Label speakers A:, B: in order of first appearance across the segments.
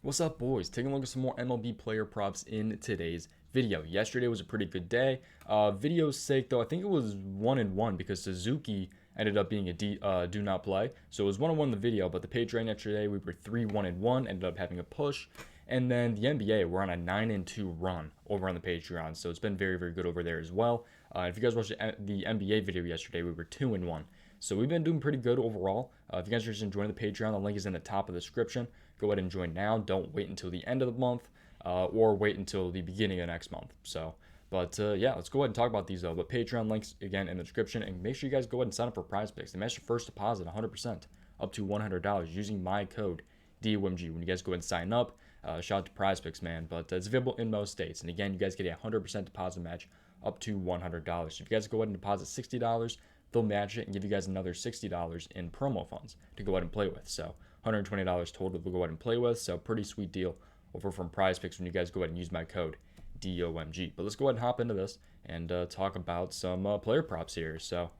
A: What's up, boys? Taking a look at some more MLB player props in today's video. Yesterday was a pretty good day. Video's sake, though, I think it was 1-1 because Suzuki ended up being a do not play. So it was 1-1 in the video, but the page ran yesterday, we were 3-1-1, ended up having a push. And then the NBA, we're on a 9-2 run over on the Patreon. So it's been very, very good over there as well. If you guys watched the NBA video yesterday, we were 2-1. So we've been doing pretty good overall. If you guys are just enjoying the Patreon, the link is in the top of the description. Go ahead and join now. Don't wait until the end of the month or wait until the beginning of next month. Yeah, let's go ahead and talk about these though. But Patreon links again in the description, and make sure you guys go ahead and sign up for prize picks. And match your first deposit 100% up to $100 using my code DOMG. When you guys go ahead and sign up, shout out to prize picks, man. But it's available in most states. And again, you guys get a 100% deposit match up to $100. So if you guys go ahead and deposit $60, they'll match it and give you guys another $60 in promo funds to go ahead and play with. So $120 total to go ahead and play with. So pretty sweet deal over from Prize Picks when you guys go ahead and use my code DOMG. But let's go ahead and hop into this and talk about some player props here. So,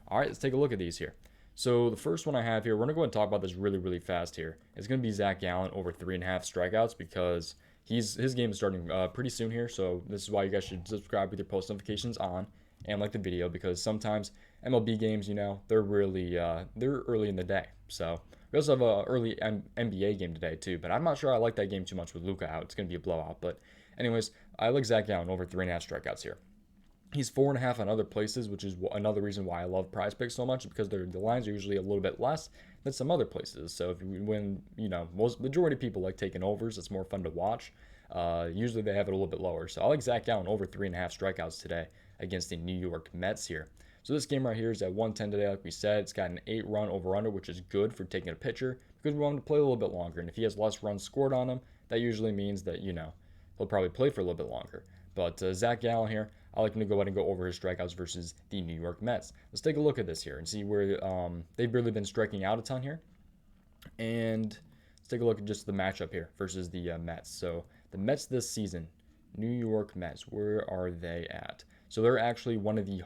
A: all right, let's take a look at these here. So the first one I have here, we're gonna go ahead and talk about this really, really fast here. It's gonna be Zach Gallen over 3.5 strikeouts because his game is starting pretty soon here. So this is why you guys should subscribe with your post notifications on and like the video, because sometimes MLB games, you know, they're really they're early in the day. So we also have a early NBA game today too, but I'm not sure I like that game too much with Luka out. It's gonna be a blowout. But anyways, I like Zach Gallen over 3.5 strikeouts here. He's 4.5 on other places, which is another reason why I love Prize Picks so much, because the lines are usually a little bit less than some other places. So if you win, you know, majority of people like taking overs. It's more fun to watch. Usually they have it a little bit lower. So I like Zach Gallen over 3.5 strikeouts today against the New York Mets here. So this game right here is at 110 today, like we said. It's got an 8-run over-under, which is good for taking a pitcher because we want him to play a little bit longer. And if he has less runs scored on him, that usually means that, you know, he'll probably play for a little bit longer. But Zach Gallen here, I like him to go ahead and go over his strikeouts versus the New York Mets. Let's take a look at this here and see where they've really been striking out a ton here. And let's take a look at just the matchup here versus the Mets. So the Mets this season, New York Mets, where are they at? So they're actually one of the,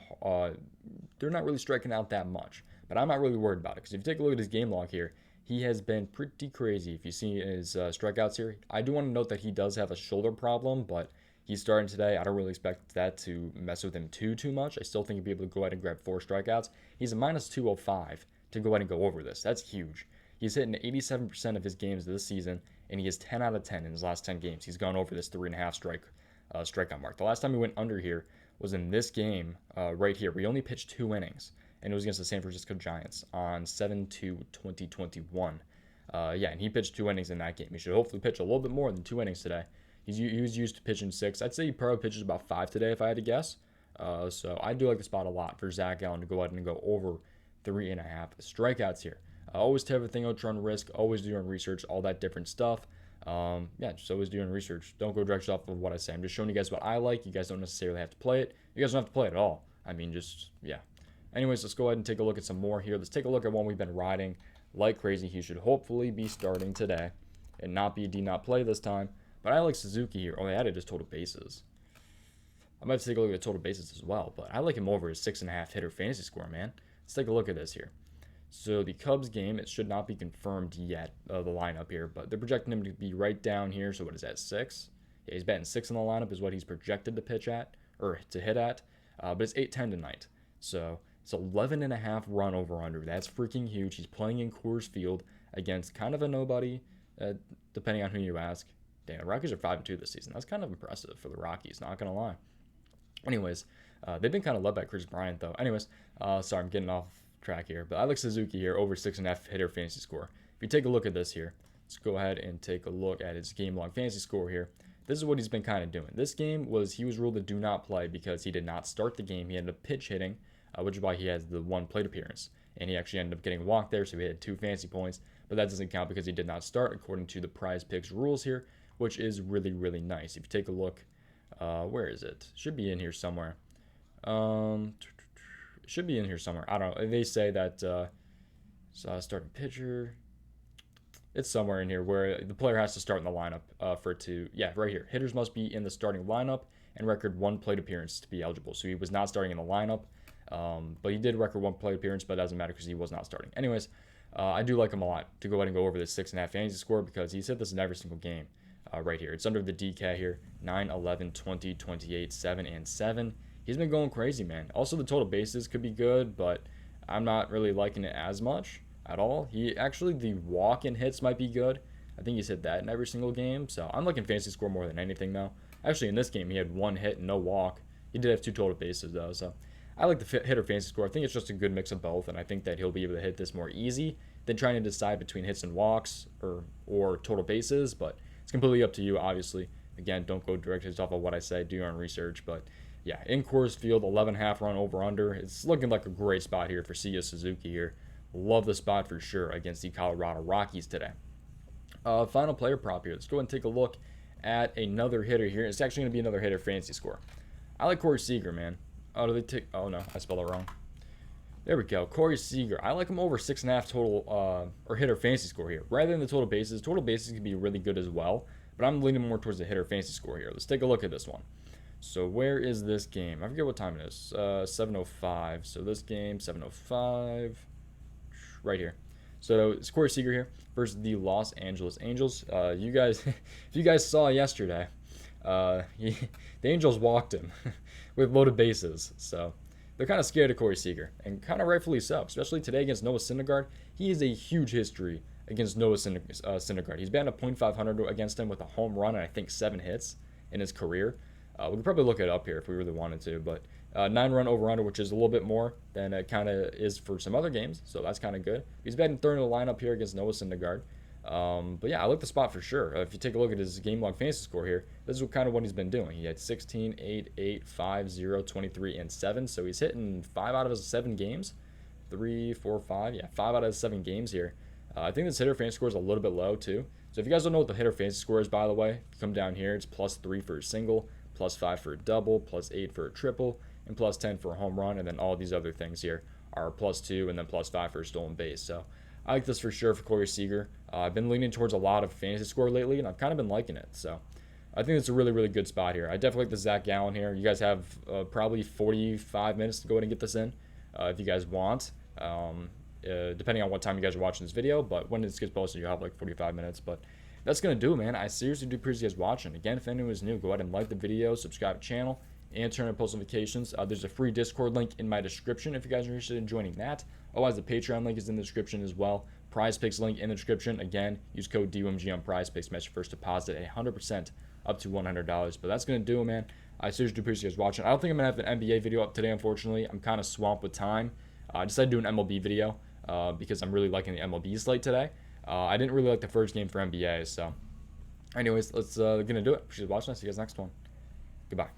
A: they're not really striking out that much. But I'm not really worried about it, because if you take a look at his game log here, he has been pretty crazy. If you see his strikeouts here, I do want to note that he does have a shoulder problem, but he's starting today. I don't really expect that to mess with him too much. I still think he'll be able to go ahead and grab 4 strikeouts. He's a minus 205 to go ahead and go over this. That's huge. He's hitting 87% of his games this season, and he is 10 out of 10 in his last 10 games. He's gone over this 3.5 strikeout mark. The last time he went under here was in this game right here. We only pitched 2 innings, and it was against the San Francisco Giants on 7/2/2021. Yeah, and he pitched 2 innings in that game. He should hopefully pitch a little bit more than 2 innings today. He was used to pitching 6. I'd say he probably pitches about 5 today if I had to guess. So I do like the spot a lot for Zach Gallen to go ahead and go over 3.5 strikeouts here. Always to everything out on risk, always doing research, all that different stuff. Yeah, just always doing research. Don't go directly off of what I say. I'm just showing you guys what I like. You guys don't necessarily have to play it. You guys don't have to play it at all. I mean, just, yeah. Anyways, let's go ahead and take a look at some more here. Let's take a look at one we've been riding like crazy. He should hopefully be starting today and not be a D not play this time. But I like Suzuki here. Oh, they added his total bases. I might have to take a look at total bases as well, but I like him over his 6.5 hitter fantasy score, man. Let's take a look at this here. So the Cubs game, it should not be confirmed yet, the lineup here, but they're projecting him to be right down here. So what is that, 6? Yeah, he's batting 6 in the lineup is what he's projected to pitch at, or to hit at. But it's 8-10 tonight. So it's 11.5 run over under. That's freaking huge. He's playing in Coors Field against kind of a nobody, depending on who you ask. Dang, the Rockies are 5-2 this season. That's kind of impressive for the Rockies, not going to lie. Anyways, they've been kind of led by Chris Bryant, though. Anyways, sorry, I'm getting off track here. But I like Suzuki here over 6.5 hitter fantasy score. If you take a look at this here, let's go ahead and take a look at his game log fantasy score here. This is what he's been kind of doing. This game he was ruled a do not play because he did not start the game. He ended up pitch hitting, which is why he has the 1 plate appearance. And he actually ended up getting walked there, so he had 2 fantasy points. But that doesn't count because he did not start according to the Prize Picks rules here, which is really, really nice. If you take a look, where is it? Should be in here somewhere. Should be in here somewhere. I don't know. They say that starting pitcher. It's somewhere in here where the player has to start in the lineup for it to. Yeah, right here. Hitters must be in the starting lineup and record 1 plate appearance to be eligible. So he was not starting in the lineup, but he did record 1 plate appearance, but it doesn't matter because he was not starting. Anyways, I do like him a lot to go ahead and go over this 6.5 fantasy score because he's hit this in every single game right here. It's under the DK here, 9, 11, 20, 28, 7, and 7. He's been going crazy, man. Also, the total bases could be good, but I'm not really liking it as much at all. The walk-in hits might be good. I think he's hit that in every single game. So I'm liking fantasy score more than anything, though. Actually, in this game, he had 1 hit and no walk. He did have 2 total bases, though. So I like the hitter fantasy score. I think it's just a good mix of both, and I think that he'll be able to hit this more easy than trying to decide between hits and walks or total bases. But it's completely up to you, obviously. Again, don't go directly off of what I say. Do your own research. But yeah, in Coors Field, 11.5 run over/under. It's looking like a great spot here for Seiya Suzuki here. Love the spot for sure against the Colorado Rockies today. Final player prop here. Let's go and take a look at another hitter here. It's actually going to be another hitter fantasy score. I like Corey Seager, man. Oh, oh no, I spelled it wrong. There we go. Corey Seager. I like him over 6.5 total or hitter fantasy score here. Rather than the total bases. Total bases can be really good as well, but I'm leaning more towards the hitter fantasy score here. Let's take a look at this one. So where is this game? I forget what time it is. 7:05. So this game, 7:05. Right here. So it's Corey Seager here versus the Los Angeles Angels. You guys, if you guys saw yesterday, the Angels walked him with loaded bases. So they're kind of scared of Corey Seager, and kind of rightfully so, especially today against Noah Syndergaard. He has a huge history against Noah Syndergaard. He's batting a .500 against him with a home run and I think 7 hits in his career. We could probably look it up here if we really wanted to, but 9 run over/under, which is a little bit more than it kind of is for some other games, so that's kind of good. He's batting third in the lineup here against Noah Syndergaard. But yeah, I like the spot for sure. If you take a look at his game log fantasy score here, this is kind of what he's been doing. He had 16, 8, 8, 5, 0, 23, and 7, so he's hitting 5 out of his 7 games. 3, 4, 5, yeah, 5 out of 7 games here. I think this hitter fantasy score is a little bit low too. So if you guys don't know what the hitter fantasy score is, by the way, come down here. It's +3 for a single, +5 for a double, +8 for a triple, and +10 for a home run, and then all these other things here are +2 and then +5 for a stolen base. So I like this for sure for Corey Seager. I've been leaning towards a lot of fantasy score lately, and I've kind of been liking it. So I think it's a really, really good spot here. I definitely like the Zach Gallen here. You guys have probably 45 minutes to go ahead and get this in if you guys want, depending on what time you guys are watching this video. But when this gets posted, you'll have like 45 minutes. But that's going to do it, man. I seriously do appreciate you guys watching. Again, if anyone is new, go ahead and like the video, subscribe to the channel, and turn on post notifications. There's a free Discord link in my description if you guys are interested in joining that. Otherwise, the Patreon link is in the description as well. Prize Picks link in the description. Again, use code DOMG on Prize Picks. Match your first deposit at 100% up to $100. But that's going to do it, man. I seriously do appreciate you guys watching. I don't think I'm going to have an NBA video up today, unfortunately. I'm kind of swamped with time. I decided to do an MLB video because I'm really liking the MLB slate today. I didn't really like the first game for NBA, so anyways, let's gonna do it. Appreciate you watching. I'll see you guys next one. Goodbye.